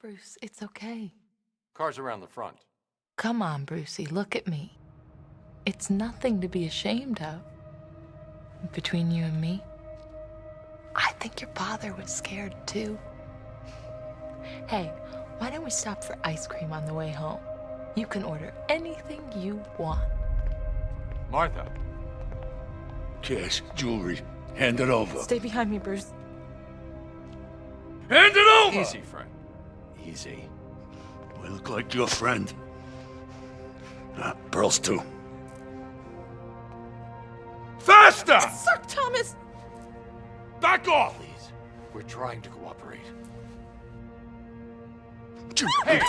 Bruce, it's okay. Car's around the front. Come on, Brucey, look at me. It's nothing to be ashamed of. Between you and me, I think your father was scared too. Hey, why don't we stop for ice cream on the way home? You can order anything you want. Martha. Cash, jewelry. Hand it over. Stay behind me, Bruce. Hand it over! Easy, friend. Easy. We look like your friend. Pearls too. Faster! Sir Thomas! Back off! Please. We're trying to cooperate. Hey!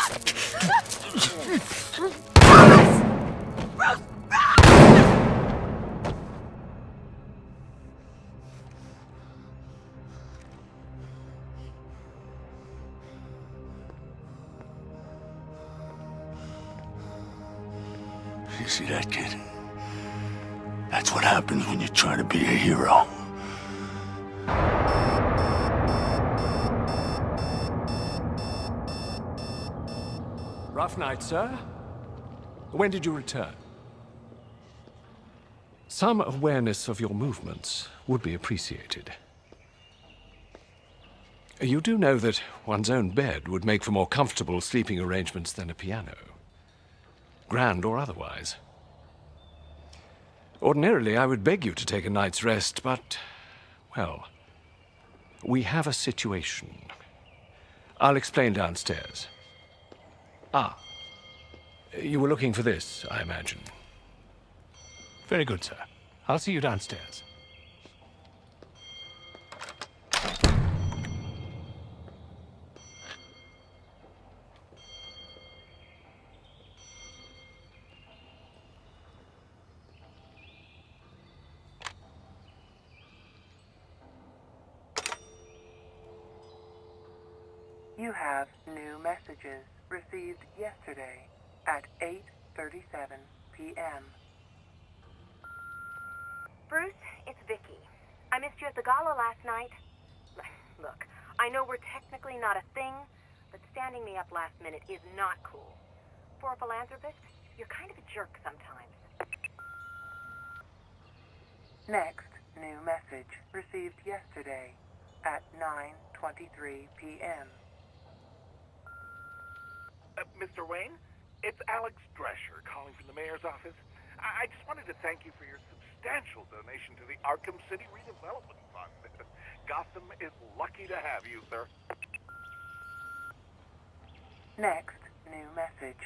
You see that, kid? That's what happens when you try to be a hero. Rough night, sir. When did you return? Some awareness of your movements would be appreciated. You do know that one's own bed would make for more comfortable sleeping arrangements than a piano. Grand or otherwise. Ordinarily, I would beg you to take a night's rest, but, well, we have a situation. I'll explain downstairs. Ah, you were looking for this, I imagine. Very good, sir. I'll see you downstairs. You have new messages received yesterday at 8:37 p.m. Bruce, it's Vicky. I missed you at the gala last night. Look, I know we're technically not a thing, but standing me up last minute is not cool. For a philanthropist, you're kind of a jerk sometimes. Next new message received yesterday at 9:23 p.m. Mr. Wayne, it's Alex Drescher calling from the mayor's office. I just wanted to thank you for your substantial donation to the Arkham City Redevelopment Fund. Gotham is lucky to have you, sir. Next new message.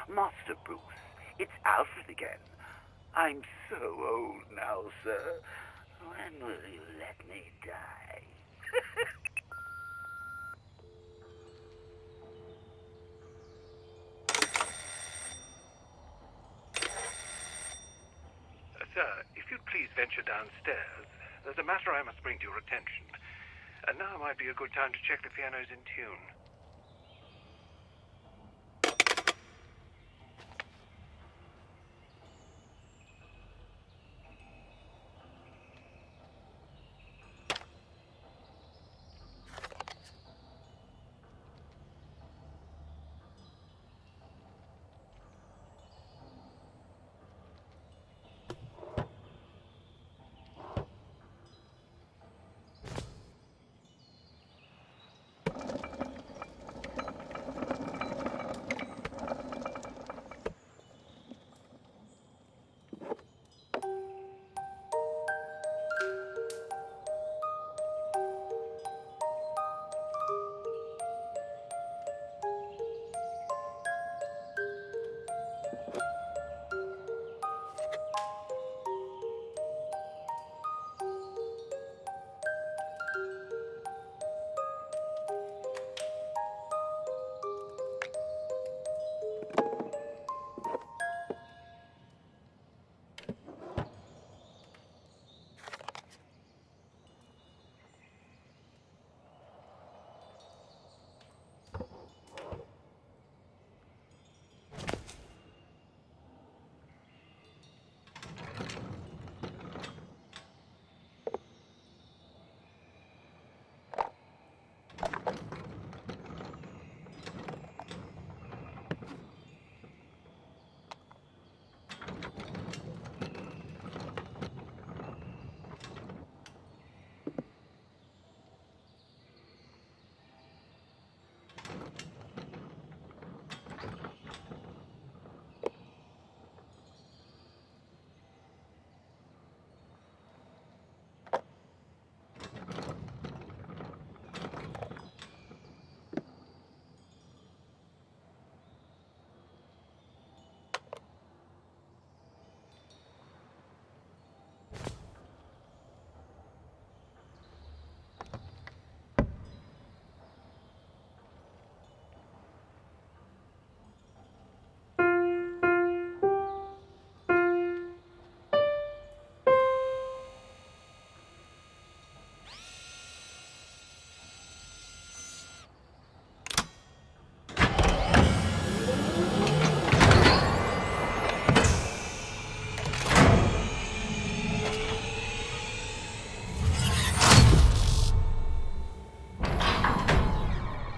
Master Bruce, it's Alfred again. I'm so old now, sir. When will you let me die? Sir, if you'd please venture downstairs, there's a matter I must bring to your attention. And now might be a good time to check the piano's in tune.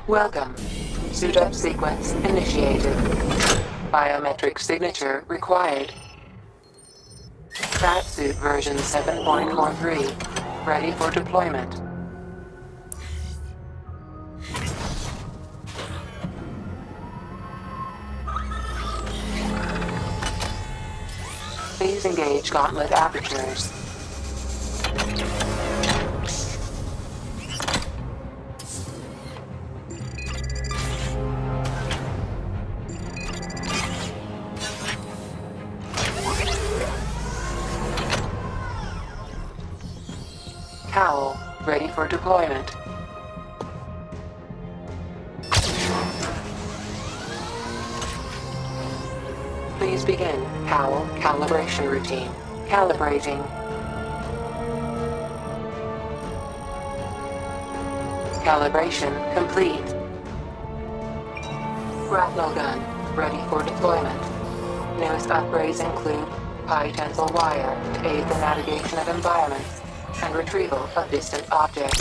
Welcome. Suit up sequence initiated. Biometric signature required. Batsuit version 7.43. Ready for deployment. Please engage gauntlet apertures. Cowl, ready for deployment. Please begin Cowl calibration routine. Calibrating. Calibration complete. Shrapnel gun, ready for deployment. Newest upgrades include high tensile wire to aid the navigation of environments and retrieval of distant objects.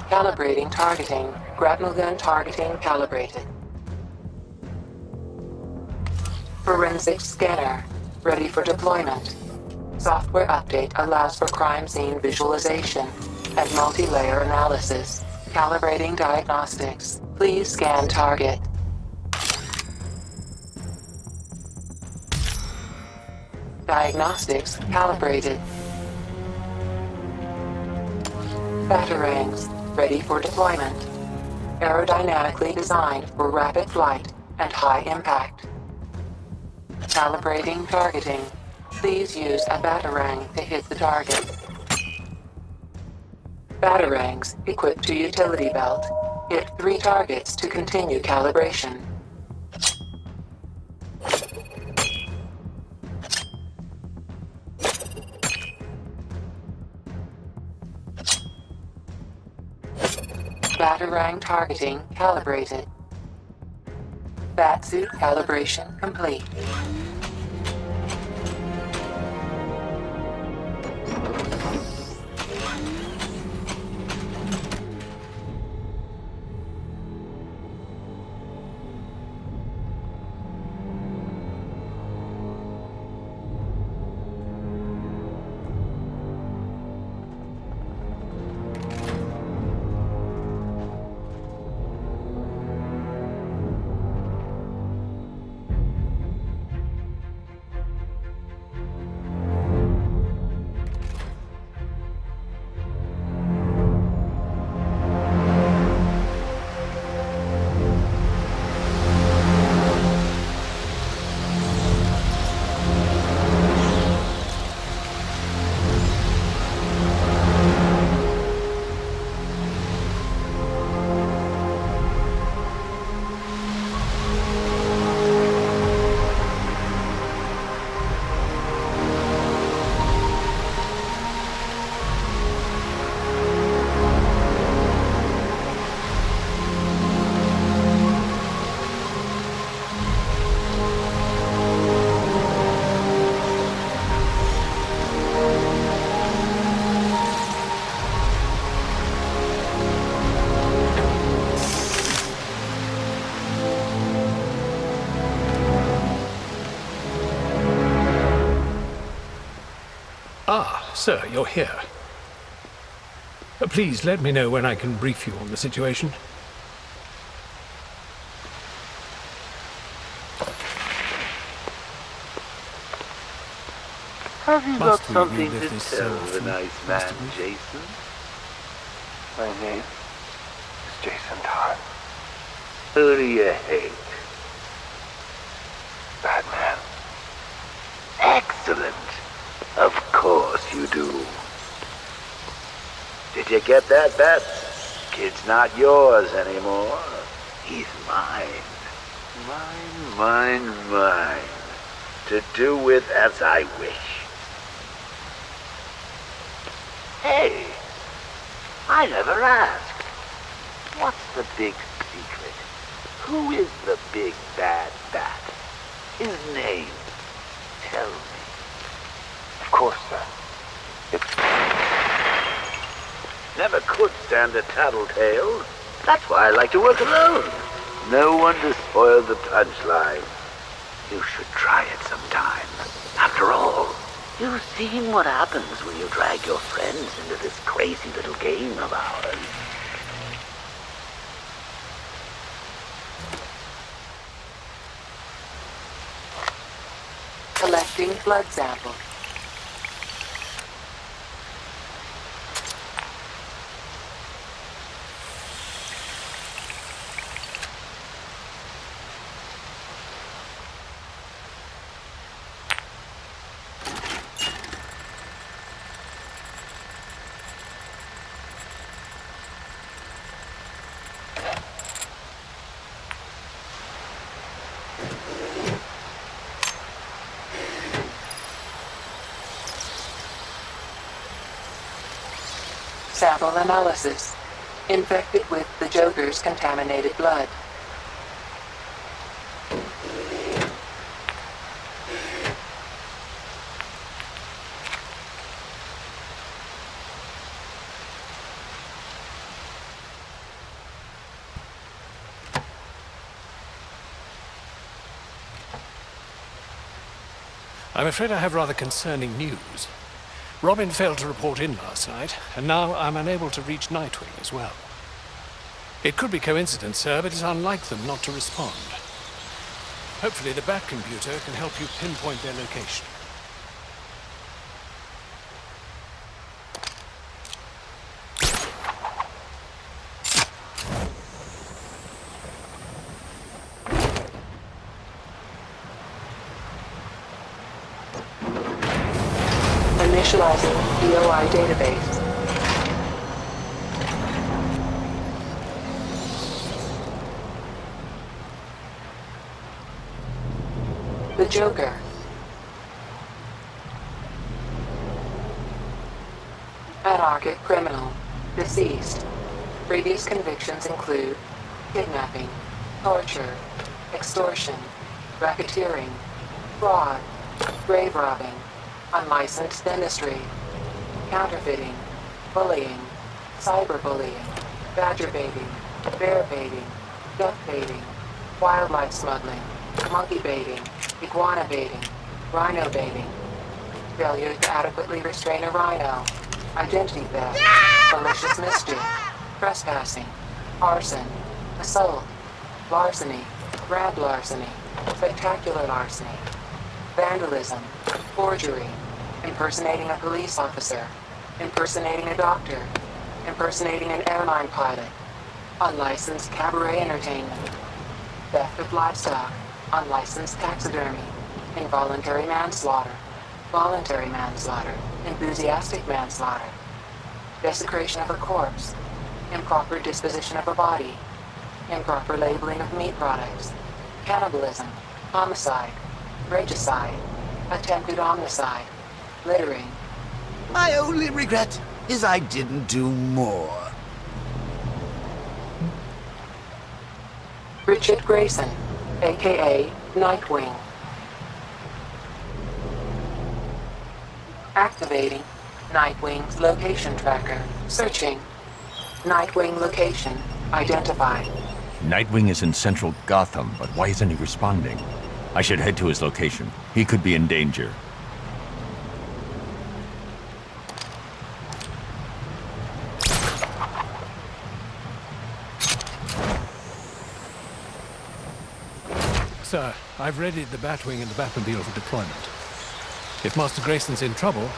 Calibrating targeting. Grapnel gun targeting calibrated. Forensic scanner, ready for deployment. Software update allows for crime scene visualization and multi-layer analysis. Calibrating diagnostics. Please scan target. Diagnostics calibrated. Batarangs, ready for deployment. Aerodynamically designed for rapid flight and high impact. Calibrating targeting. Please use a batarang to hit the target. Batarangs equipped to utility belt. Hit 3 targets to continue calibration. Batarang targeting calibrated. Batsuit calibration complete. Ah, sir, you're here. Please let me know when I can brief you on the situation. Have you got Must we something relive to this tell so the nice man, must we? Jason? My name is Jason Todd. Who do you hate? Batman. Excellent. Of course you do. Did you get that, Bat? Kid's not yours anymore. He's mine. Mine. To do with as I wish. Hey, I never asked. What's the big secret? Who is the big bad bat? His name. Tell me. Of course, sir. Never could stand a tattletale. That's why I like to work alone. No one to spoil the punchline. You should try it sometime. After all, you've seen what happens when you drag your friends into this crazy little game of ours. Collecting blood sample. Sample analysis. Infected with the Joker's contaminated blood. I'm afraid I have rather concerning news. Robin failed to report in last night, and now I'm unable to reach Nightwing as well. It could be coincidence, sir, but it's unlike them not to respond. Hopefully the Batcomputer can help you pinpoint their location. Initializing DOI database. The Joker. Anarchic criminal. Deceased. Previous convictions include kidnapping, torture, extortion, racketeering, fraud, grave robbing, unlicensed dentistry, counterfeiting, bullying, cyberbullying, badger baiting, bear baiting, duck baiting, wildlife smuggling, monkey baiting, iguana baiting, rhino baiting, failure to adequately restrain a rhino, identity theft, malicious mischief, trespassing, arson, assault, larceny, grand larceny, spectacular larceny, vandalism, forgery, impersonating a police officer, impersonating a doctor, impersonating an airline pilot, unlicensed cabaret entertainment, theft of livestock, unlicensed taxidermy, involuntary manslaughter, voluntary manslaughter, enthusiastic manslaughter, desecration of a corpse, improper disposition of a body, improper labeling of meat products, cannibalism, homicide, regicide, attempted homicide, littering. My only regret is I didn't do more. Richard Grayson, aka Nightwing. Activating Nightwing's location tracker. Searching. Nightwing location identified. Nightwing is in central Gotham, but why isn't he responding? I should head to his location. He could be in danger. Sir, I've readied the Batwing and the Batmobile for deployment. If Master Grayson's in trouble,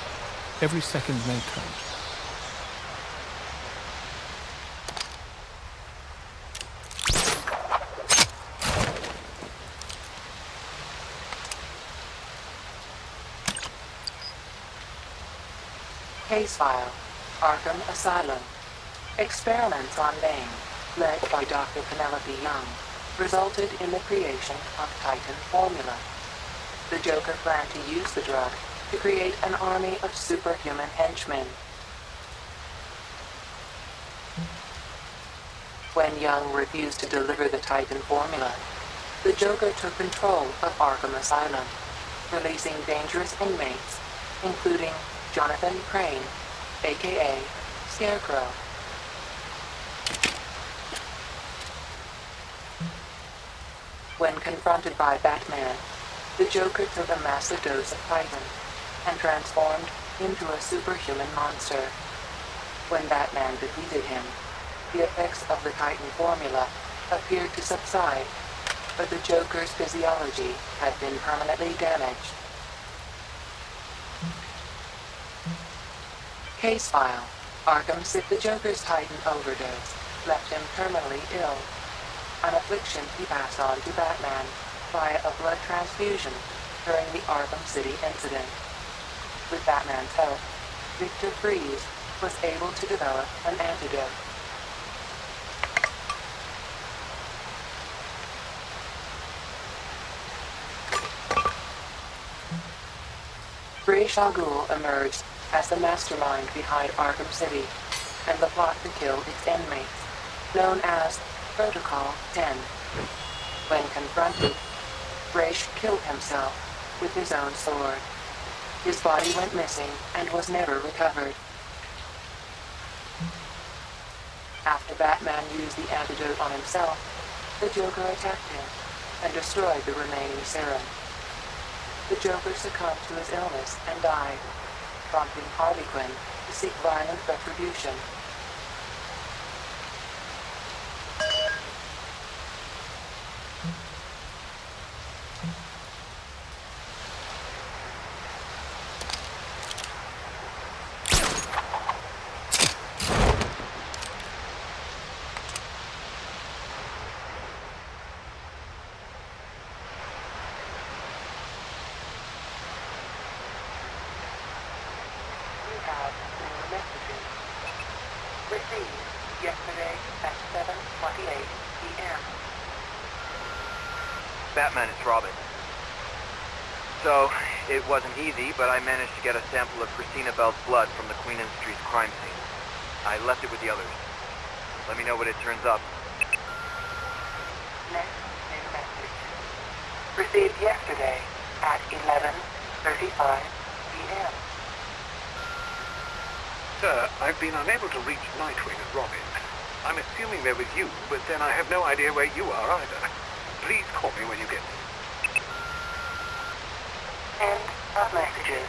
every second may count. Case file. Arkham Asylum. Experiments on Bane, led by Dr. Penelope Young, resulted in the creation of Titan Formula. The Joker planned to use the drug to create an army of superhuman henchmen. When Young refused to deliver the Titan Formula, the Joker took control of Arkham Asylum, releasing dangerous inmates, including Jonathan Crane, aka Scarecrow. When confronted by Batman, the Joker took a massive dose of Titan and transformed into a superhuman monster. When Batman defeated him, the effects of the Titan formula appeared to subside, but the Joker's physiology had been permanently damaged. Case file. Arkham City. The Joker's Titan overdose left him terminally ill, an affliction he passed on to Batman via a blood transfusion during the Arkham City incident. With Batman's help, Victor Freeze was able to develop an antidote. Ra's al Ghul emerged as the mastermind behind Arkham City and the plot to kill its inmates, known as Protocol 10. When confronted, Ra's killed himself with his own sword. His body went missing and was never recovered. After Batman used the antidote on himself, the Joker attacked him and destroyed the remaining serum. The Joker succumbed to his illness and died, prompting Harley Quinn to seek violent retribution. Received yesterday at 7:28 p.m. Batman, it's Robin. So, it wasn't easy, but I managed to get a sample of Christina Bell's blood from the Queen Industries crime scene. I left it with the others. Let me know what it turns up. Next new message. Received yesterday at 11:35 p.m. Sir, I've been unable to reach Nightwing and Robin. I'm assuming they're with you, but then I have no idea where you are either. Please call me when you get them. End of messages.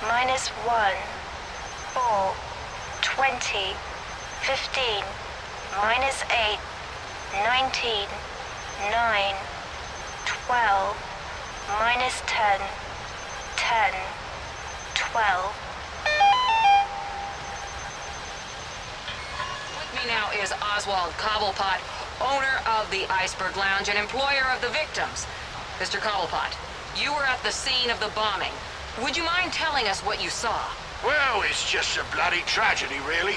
Minus 1, 4, 20, 15, minus 8, 19, 9, 12, minus 10, 10, 12. With me now is Oswald Cobblepot, owner of the Iceberg Lounge and employer of the victims. Mr. Cobblepot, you were at the scene of the bombing. Would you mind telling us what you saw? Well, it's just a bloody tragedy, really.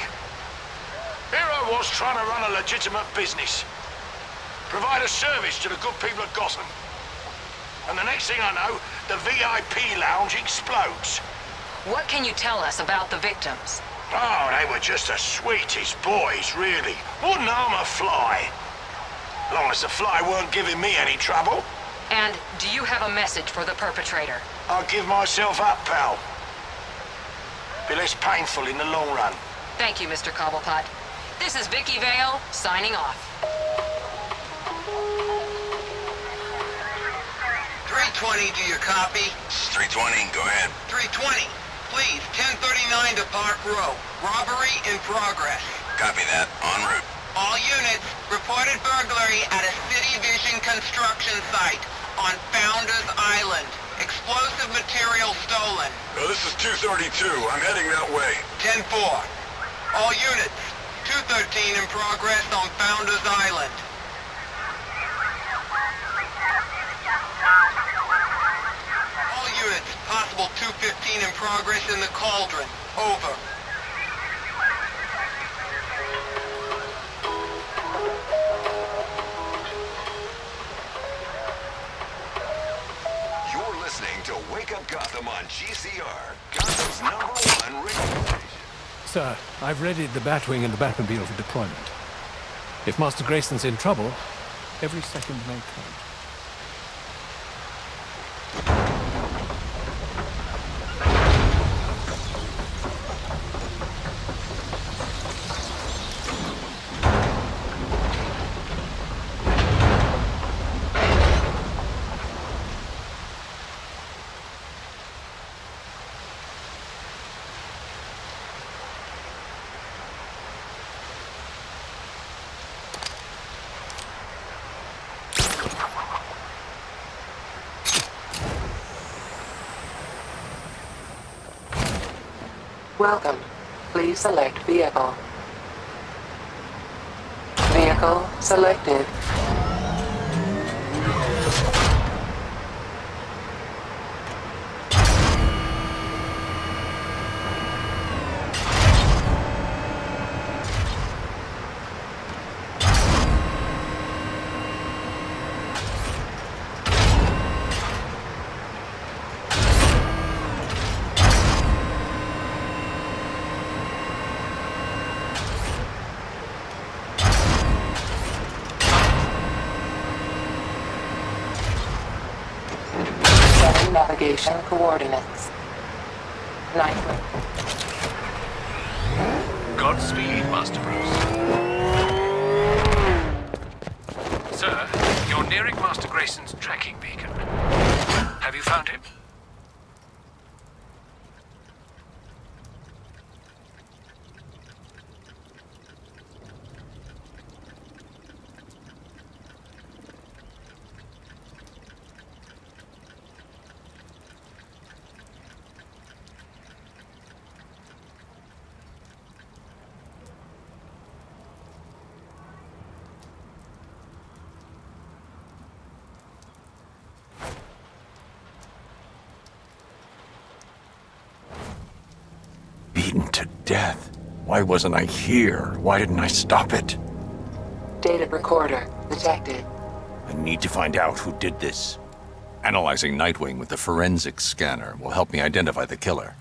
Here I was trying to run a legitimate business. Provide a service to the good people of Gotham. And the next thing I know, the VIP lounge explodes. What can you tell us about the victims? Oh, they were just the sweetest boys, really. Wouldn't harm a fly. Long as the fly weren't giving me any trouble. And do you have a message for the perpetrator? I'll give myself up, pal. Be less painful in the long run. Thank you, Mr. Cobblepot. This is Vicky Vale, signing off. 320, do you copy? 320, go ahead. 320, please, 1039 to Park Row. Robbery in progress. Copy that, en route. All units, reported burglary at a City Vision construction site on Founders Island. Explosive material stolen. This is 232. I'm heading that way. 10-4. All units, 213 in progress on Founders Island. All units, possible 215 in progress in the Cauldron. Over. Listening to Wake Up Gotham on GCR, Gotham's #1 radio station. Sir, I've readied the Batwing and the Batmobile for deployment. If Master Grayson's in trouble, every second may count. Welcome. Please select vehicle. Vehicle selected. Navigation coordinates. Nightwing. Godspeed, Master Bruce. Sir, you're nearing Master Grayson's tracking beacon. Have you found him? Beaten to death. Why wasn't I here? Why didn't I stop it? Data recorder detected. I need to find out who did this. Analyzing Nightwing with the forensics scanner will help me identify the killer.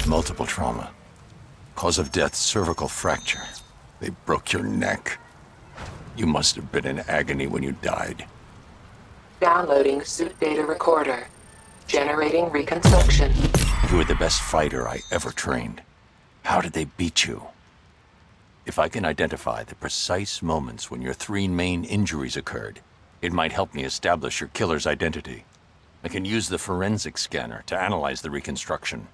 Multiple trauma. Cause of death, cervical fracture. They broke your neck. You must have been in agony when you died. Downloading suit data recorder. Generating reconstruction. You were the best fighter I ever trained. How did they beat you? If I can identify the precise moments when your 3 main injuries occurred, it might help me establish your killer's identity. I can use the forensic scanner to analyze the reconstruction.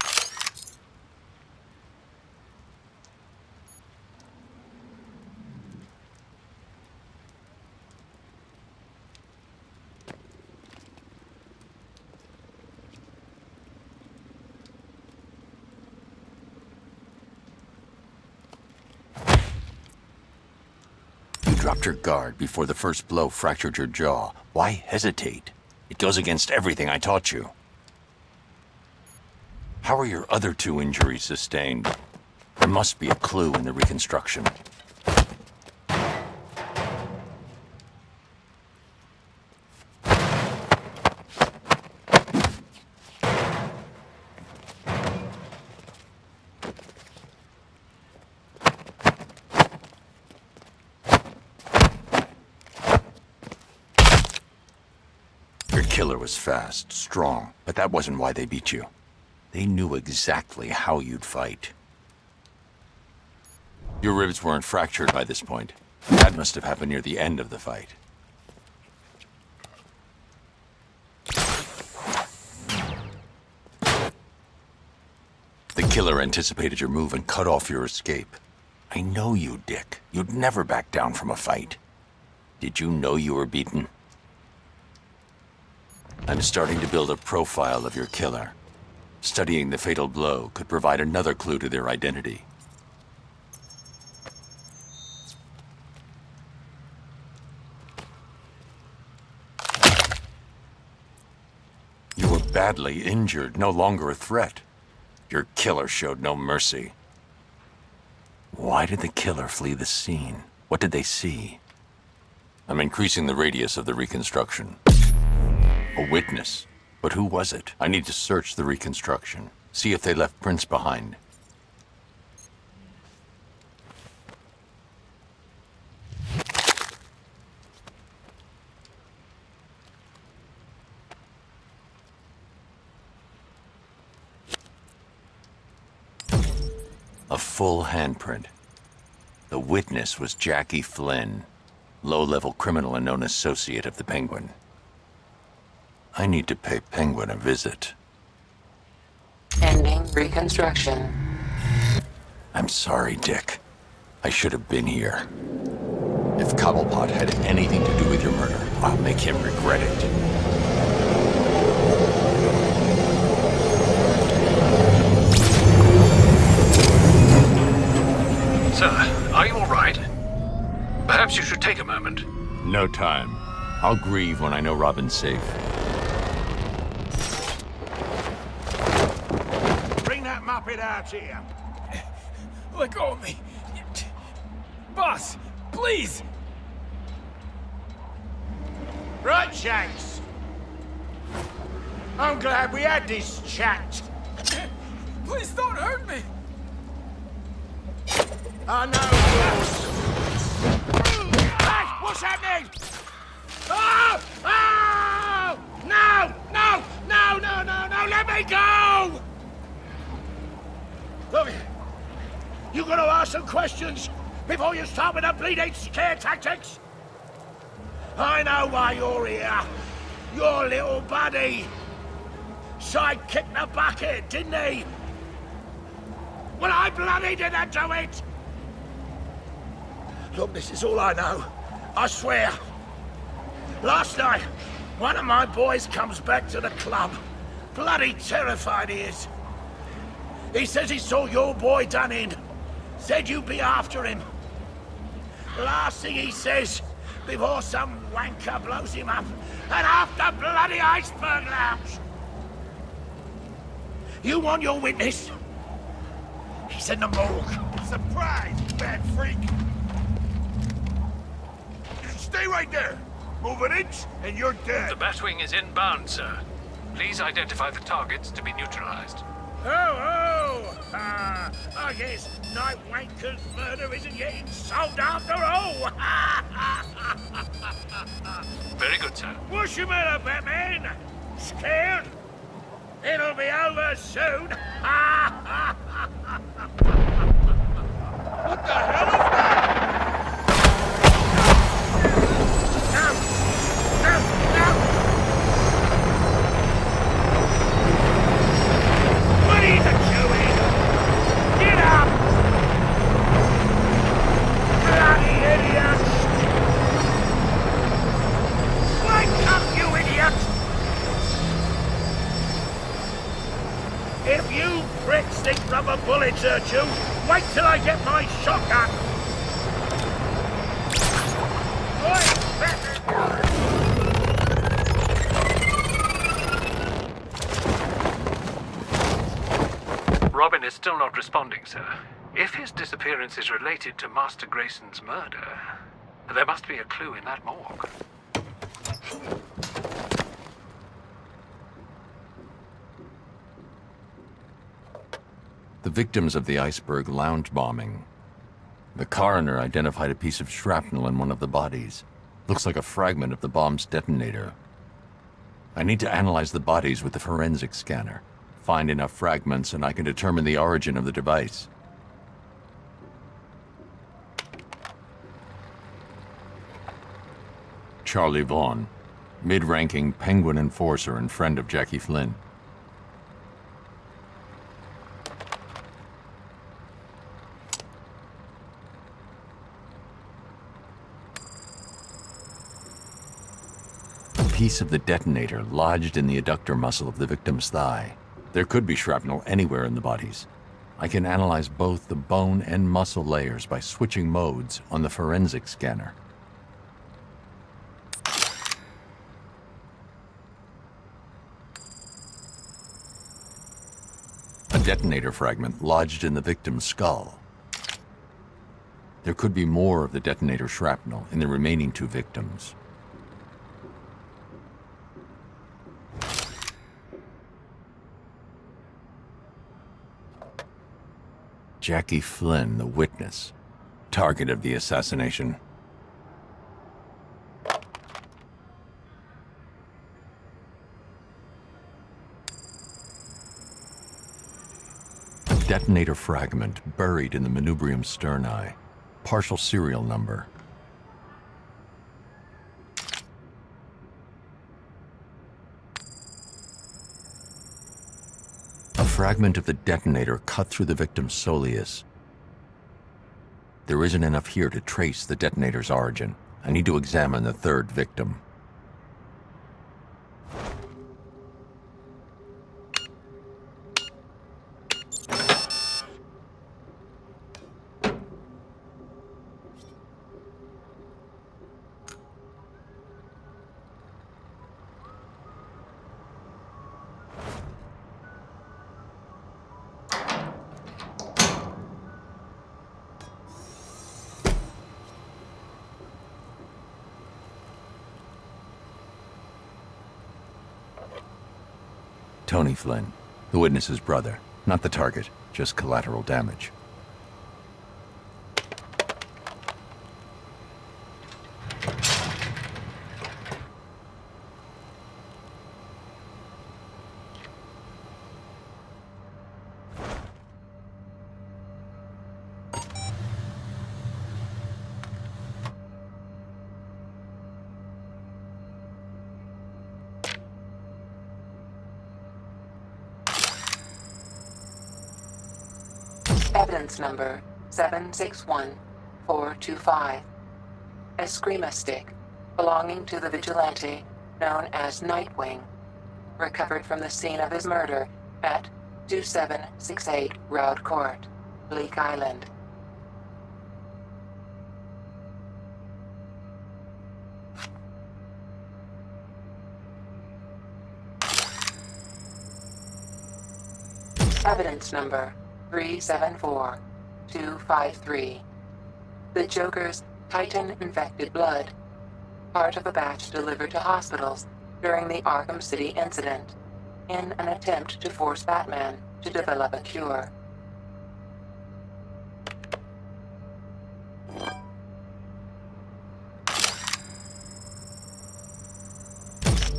Dropped your guard before the first blow fractured your jaw. Why hesitate? It goes against everything I taught you. How are your other 2 injuries sustained? There must be a clue in the reconstruction. Killer was fast, strong, but that wasn't why they beat you. They knew exactly how you'd fight. Your ribs weren't fractured by this point. That must have happened near the end of the fight. The killer anticipated your move and cut off your escape. I know you, Dick. You'd never back down from a fight. Did you know you were beaten? I'm starting to build a profile of your killer. Studying the fatal blow could provide another clue to their identity. You were badly injured, no longer a threat. Your killer showed no mercy. Why did the killer flee the scene? What did they see? I'm increasing the radius of the reconstruction. A witness. But who was it? I need to search the reconstruction. See if they left prints behind. A full handprint. The witness was Jackie Flynn, low-level criminal and known associate of the Penguin. I need to pay Penguin a visit. Ending reconstruction. I'm sorry, Dick. I should have been here. If Cobblepot had anything to do with your murder, I'll make him regret it. Sir, are you all right? Perhaps you should take a moment. No time. I'll grieve when I know Robin's safe. Bring that muppet out here. Let go of me. Boss, please. Right, Shanks. I'm glad we had this chat. Please don't hurt me. I know yours. Hey, what's happening? Oh! Oh! No! No! No! No! No! No! Let me go! Look, you gotta ask some questions before you start with the bleeding scare tactics. I know why you're here. Your little buddy sidekicked the bucket, didn't he? Well, I bloody didn't do it. Look, this is all I know. I swear. Last night, one of my boys comes back to the club. Bloody terrified he is. He says he saw your boy done in. Said you'd be after him. Last thing he says, before some wanker blows him up, and after bloody Iceberg Lounge. You want your witness? He's in the morgue. Surprise, you bad freak! Stay right there. Move an inch, and you're dead. The Batwing is inbound, sir. Please identify the targets to be neutralized. I guess Night Wanker's murder isn't getting solved after all. Very good, sir. What's your matter, Batman? Scared? It'll be over soon. What the hell is that? No! No! No! What are you doing? Get up! Bloody idiots! Wake up, you idiot! If you pricks think rubber bullets hurt you, wait till I get my shotgun! Robin is still not responding, sir. If his disappearance is related to Master Grayson's murder, there must be a clue in that morgue. The victims of the Iceberg Lounge bombing. The coroner identified a piece of shrapnel in one of the bodies. Looks like a fragment of the bomb's detonator. I need to analyze the bodies with the forensic scanner. Find enough fragments and I can determine the origin of the device. Charlie Vaughn, mid-ranking Penguin enforcer and friend of Jackie Flynn. A piece of the detonator lodged in the adductor muscle of the victim's thigh. There could be shrapnel anywhere in the bodies. I can analyze both the bone and muscle layers by switching modes on the forensic scanner. A detonator fragment lodged in the victim's skull. There could be more of the detonator shrapnel in the remaining two victims. Jackie Flynn, the witness, target of the assassination. A detonator fragment buried in the manubrium sterni. Partial serial number. A fragment of the detonator cut through the victim's soleus. There isn't enough here to trace the detonator's origin. I need to examine the third victim. Tony Flynn, the witness's brother. Not the target, just collateral damage. Evidence number 761425. A Eskrima stick belonging to the vigilante known as Nightwing, recovered from the scene of his murder at 2768 Road Court, Bleak Island. Evidence number 374253. The Joker's Titan-infected blood, part of a batch delivered to hospitals during the Arkham City incident, in an attempt to force Batman to develop a cure.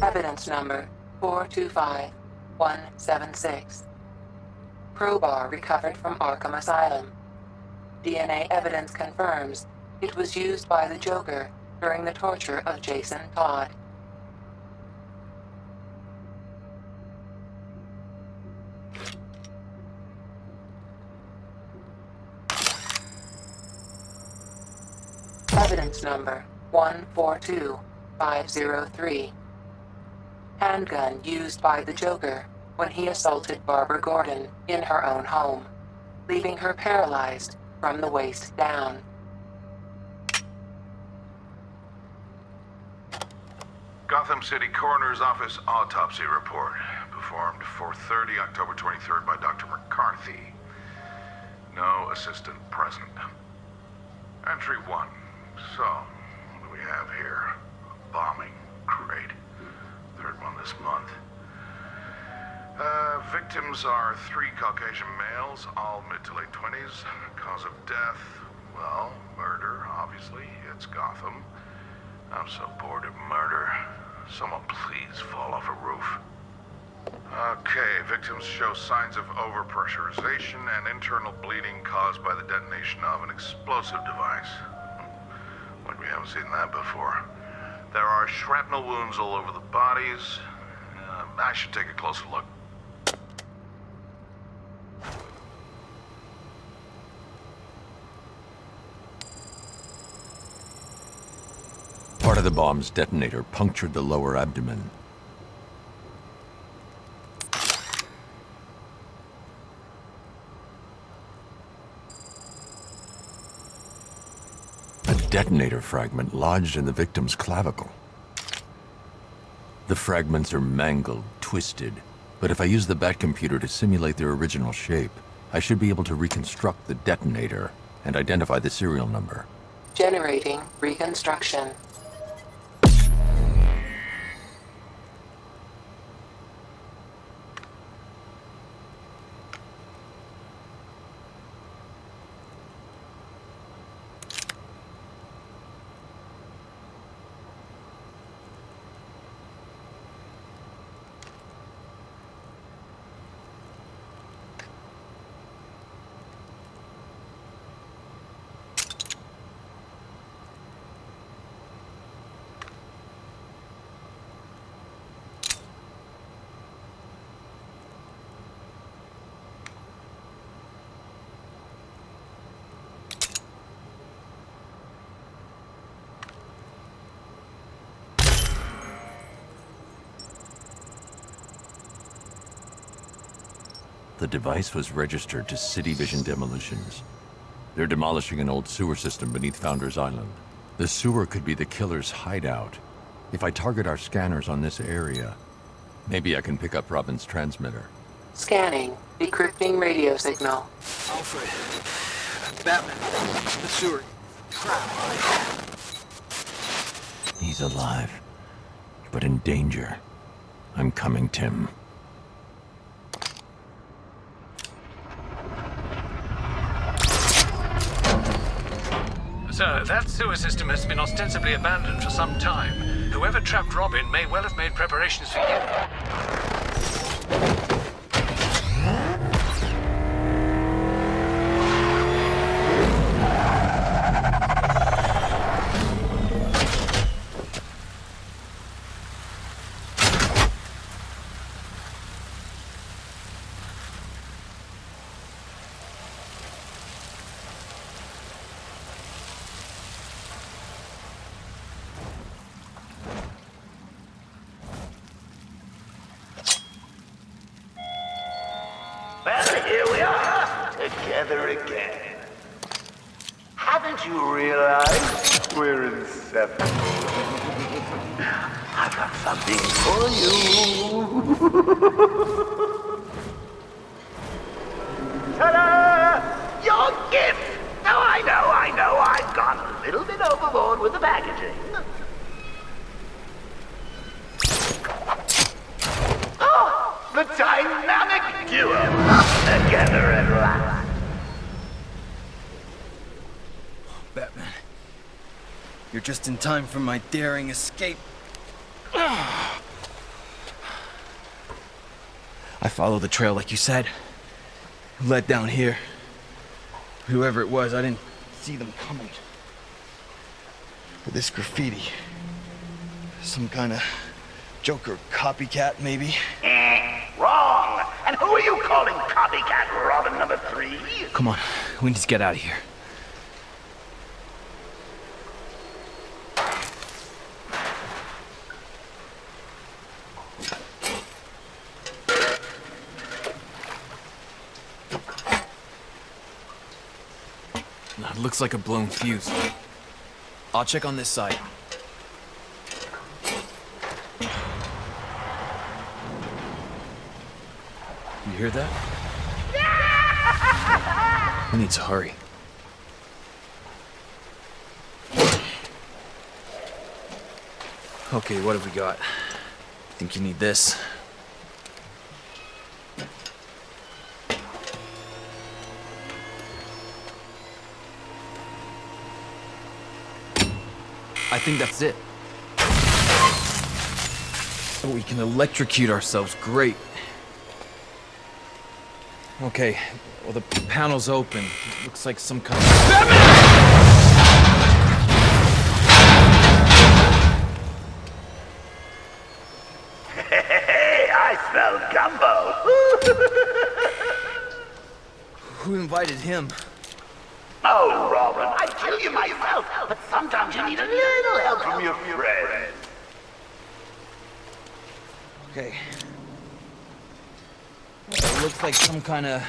Evidence number 425176. Crowbar recovered from Arkham Asylum. DNA evidence confirms it was used by the Joker during the torture of Jason Todd. Evidence number 142503. Handgun used by the Joker when he assaulted Barbara Gordon in her own home, leaving her paralyzed from the waist down. Gotham City Coroner's Office autopsy report, performed 4:30 October 23rd by Dr. McCarthy. No assistant present. Entry 1. So, what do we have here? A bombing. Great. Third one this month. Victims are 3 Caucasian males, all mid to late 20s. Cause of death, well, murder, obviously. It's Gotham. I'm so bored of murder. Someone please fall off a roof. Okay, victims show signs of overpressurization and internal bleeding caused by the detonation of an explosive device. Like we haven't seen that before. There are shrapnel wounds all over the bodies. I should take a closer look. Part of the bomb's detonator punctured the lower abdomen. A detonator fragment lodged in the victim's clavicle. The fragments are mangled, twisted, but if I use the Batcomputer to simulate their original shape, I should be able to reconstruct the detonator and identify the serial number. Generating reconstruction. The device was registered to City Vision Demolitions. They're demolishing an old sewer system beneath Founders Island. The sewer could be the killer's hideout. If I target our scanners on this area, maybe I can pick up Robin's transmitter. Scanning. Decrypting radio signal. Alfred. Batman. The sewer. Crap. He's alive, but in danger. I'm coming, Tim. Sir, that sewer system has been ostensibly abandoned for some time. Whoever trapped Robin may well have made preparations for you. Well, here we are, together again. Haven't you realized we're inseparable? I've got something for you. Ta-da! Your gift! Oh, I know, I've gone a little bit overboard with the packaging. Oh, the dynamic duo! Together at last. Batman. You're just in time for my daring escape. I followed the trail like you said. Led down here. Whoever it was, I didn't see them coming. But this graffiti. Some kind of Joker copycat, maybe? Wrong! And who are you calling copycat Robin number 3? Come on, we need to get out of here. Looks like a blown fuse. I'll check on this side. You hear that? We need to hurry. Okay, what have we got? Think you need this? I think that's it. Oh, we can electrocute ourselves. Great. Okay, well, the panel's open. It looks like some kind of... Hey, I smell gumbo. Who invited him? Oh, Robin, I'd kill you myself, but sometimes you need a little help from your friends. Okay. It looks like some kind of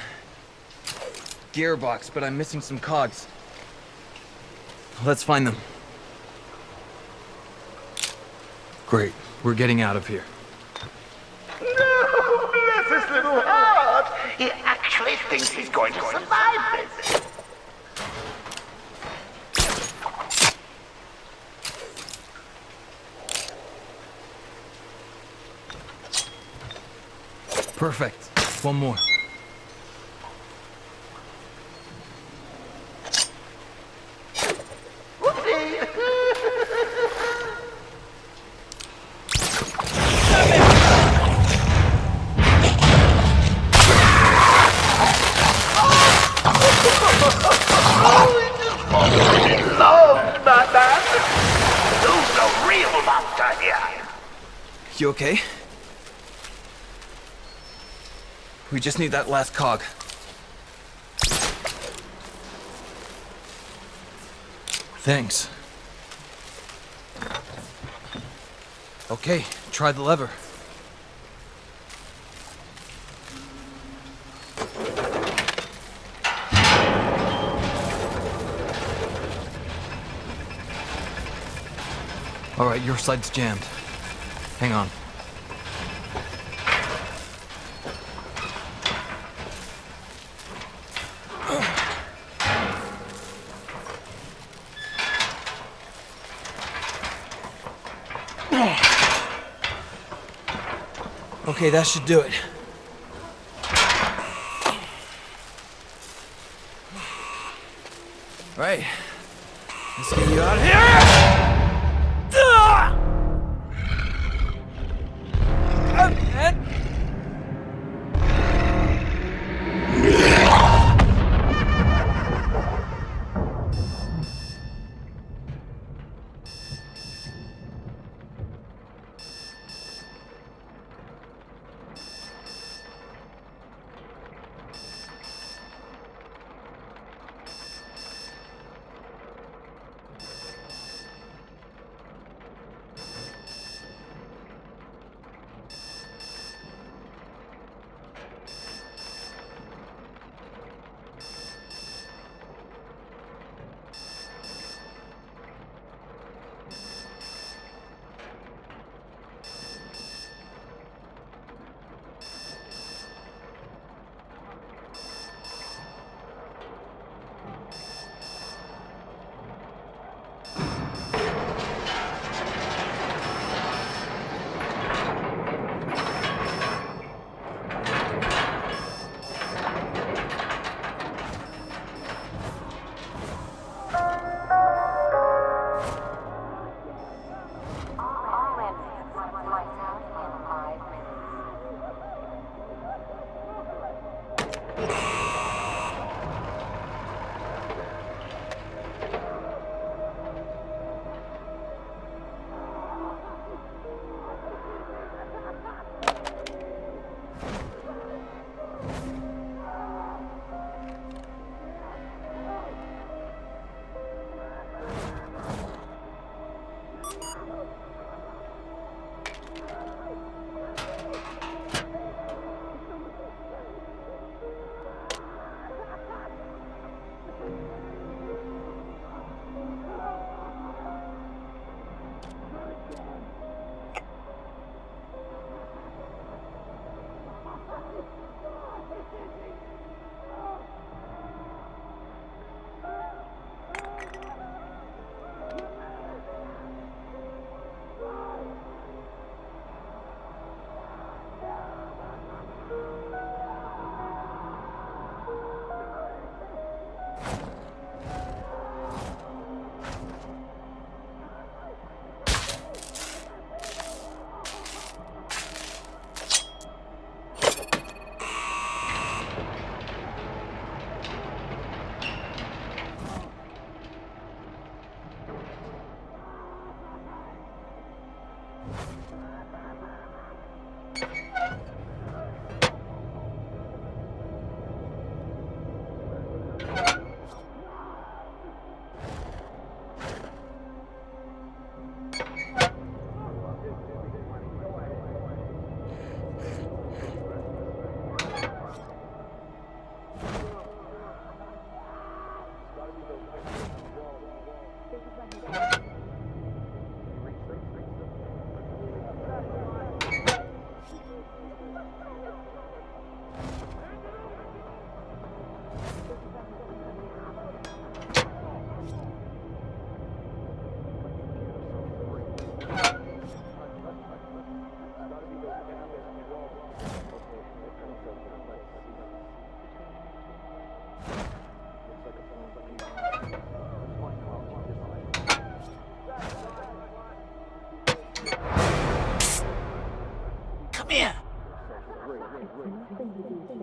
gearbox, but I'm missing some cogs. Let's find them. Great. We're getting out of here. No, bless his little heart. He actually thinks he's going to survive this. Perfect. One more. You okay? We just need that last cog. Thanks. Okay, try the lever. All right, your side's jammed. Hang on. Okay, that should do it. All right, let's get you out of here!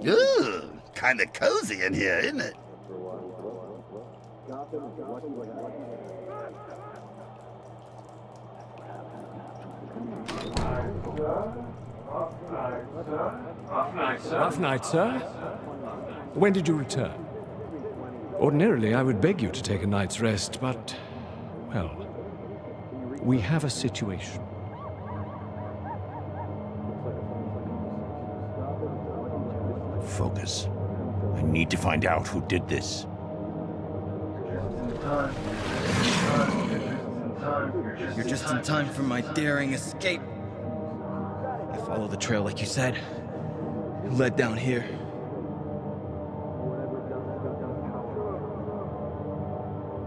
Ooh, kind of cozy in here, isn't it? Rough night, sir. When did you return? Ordinarily, I would beg you to take a night's rest, but, well, we have a situation. Focus. I need to find out who did this. You're just in time for my daring escape. I followed the trail like you said. It led down here.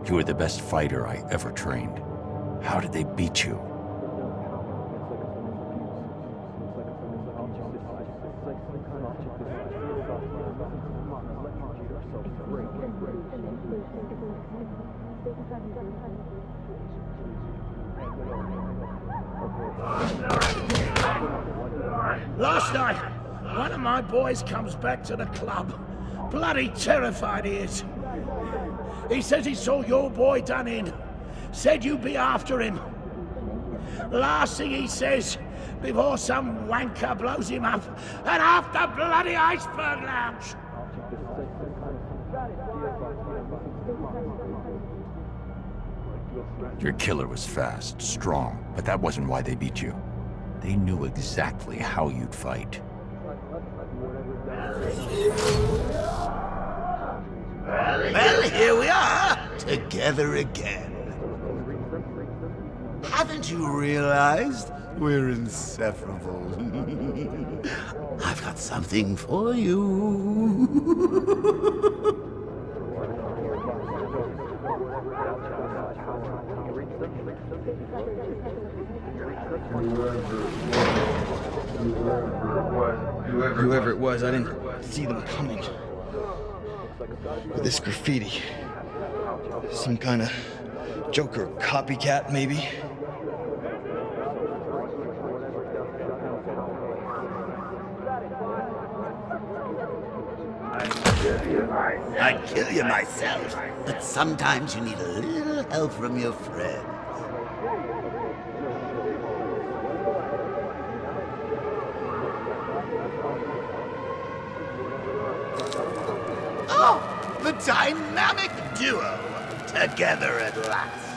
You were the best fighter I ever trained. How did they beat you? Last night, one of my boys comes back to the club. Bloody terrified he is. He says he saw your boy done in. Said you'd be after him. Last thing he says, before some wanker blows him up, and after bloody Iceberg Lounge. Your killer was fast, strong, but that wasn't why they beat you. They knew exactly how you'd fight. Well, here we are, together again. Haven't you realized we're inseparable? I've got something for you. Whoever it was, I didn't see them coming. With this graffiti. Some kind of Joker copycat, maybe? I'd kill you myself, but sometimes you need a little help from your friends. Oh, the dynamic duo, together at last.